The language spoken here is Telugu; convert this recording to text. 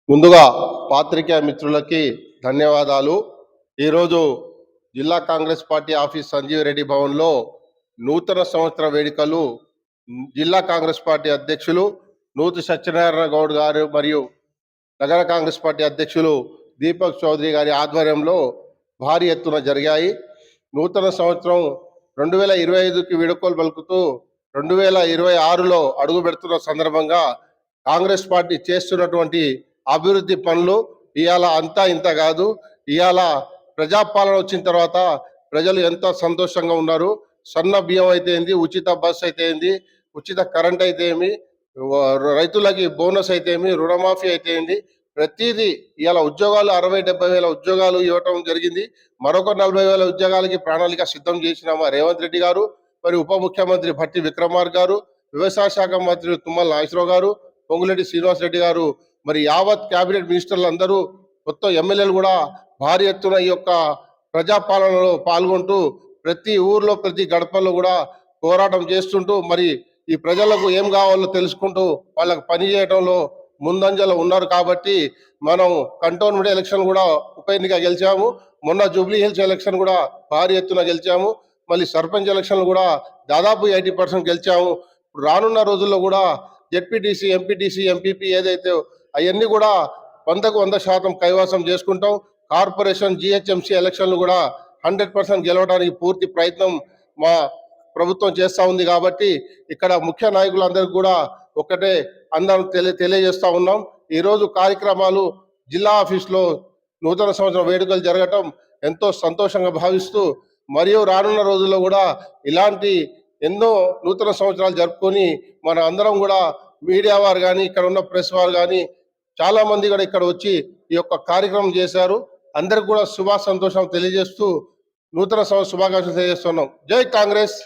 ముందుగా పాత్రికేయ మిత్రులకి ధన్యవాదాలు. ఈరోజు జిల్లా కాంగ్రెస్ పార్టీ ఆఫీస్ సంజీవ్ రెడ్డి భవన్లో నూతన సంవత్సర వేడుకలు జిల్లా కాంగ్రెస్ పార్టీ అధ్యక్షులు నూతి సత్యనారాయణ గౌడ్ గారు మరియు నగర కాంగ్రెస్ పార్టీ అధ్యక్షులు దీపక్ చౌదరి గారి ఆధ్వర్యంలో భారీ ఎత్తున జరిగాయి. నూతన సంవత్సరం 2025కి వేడుకలు పలుకుతూ 2026లో అడుగు పెడుతున్న సందర్భంగా కాంగ్రెస్ పార్టీ చేస్తున్నటువంటి అభివృద్ధి పనులు ఇవాళ అంతా ఇంత కాదు. ఇవాళ ప్రజాపాలన వచ్చిన తర్వాత ప్రజలు ఎంత సంతోషంగా ఉన్నారు. సన్న బియ్యం అయితే ఏంది, ఉచిత బస్ అయితే ఏంది, ఉచిత కరెంట్ అయితే ఏమి, రైతులకి బోనస్ అయితే ఏమి, రుణమాఫీ అయితే ఏంది, ప్రతిదీ ఇవాళ ఉద్యోగాలు 60-70 వేల ఉద్యోగాలు ఇవ్వటం జరిగింది. మరొక 40 వేల ఉద్యోగాలకి ప్రణాళిక సిద్ధం చేసిన మా రేవంత్ రెడ్డి గారు, మరి ఉప ముఖ్యమంత్రి భట్టి విక్రమార్క గారు, వ్యవసాయ శాఖ మంత్రి తుమ్మల నాగేశ్వరరావు గారు, పొంగులేటి శ్రీనివాస్ రెడ్డి గారు, మరి యావత్ క్యాబినెట్ మినిస్టర్లు అందరూ, మొత్తం ఎమ్మెల్యేలు కూడా భారీ ఎత్తున ఈ యొక్క ప్రజాపాలనలో పాల్గొంటూ ప్రతి ఊర్లో ప్రతి గడపలో కూడా పోరాటం చేస్తుంటూ మరి ఈ ప్రజలకు ఏం కావాలో తెలుసుకుంటూ వాళ్ళకి పని చేయడంలో ముందంజలో ఉన్నారు. కాబట్టి మనం కంటోన్మెంట్ ఎలక్షన్ కూడా ఉప ఎన్నిక గెలిచాము. మొన్న జూబ్లీ హిల్స్ ఎలక్షన్ కూడా భారీ ఎత్తున గెలిచాము. మళ్ళీ సర్పంచ్ ఎలక్షన్లు కూడా దాదాపు 80% గెలిచాము. రానున్న రోజుల్లో కూడా జెడ్పీటీసీ, ఎంపీటీసీ, ఎంపీపీ ఏదైతే అవన్నీ కూడా 100% కైవసం చేసుకుంటాం. కార్పొరేషన్, జిహెచ్ఎంసీ ఎలక్షన్లు కూడా 100% గెలవడానికి పూర్తి ప్రయత్నం మా ప్రభుత్వం చేస్తూ ఉంది. కాబట్టి ఇక్కడ ముఖ్య నాయకులందరికీ కూడా ఒకటే అందరం తెలియజేస్తా ఉన్నాం. ఈరోజు కార్యక్రమాలు జిల్లా ఆఫీస్లో నూతన సంవత్సరం వేడుకలు జరగటం ఎంతో సంతోషంగా భావిస్తూ, మరియు రానున్న రోజుల్లో కూడా ఇలాంటి ఎన్నో నూతన సంవత్సరాలు జరుపుకొని మన అందరం కూడా మీడియా వారు కానీ, ఇక్కడ ఉన్న ప్రెస్ వారు కానీ చాలా మంది కూడా ఇక్కడ వచ్చి ఈ యొక్క కార్యక్రమం చేశారు. అందరికి కూడా సంతోషం తెలియజేస్తూ నూతన సంవత్సర శుభాకాంక్షలు తెలియజేస్తున్నాం. జై కాంగ్రెస్.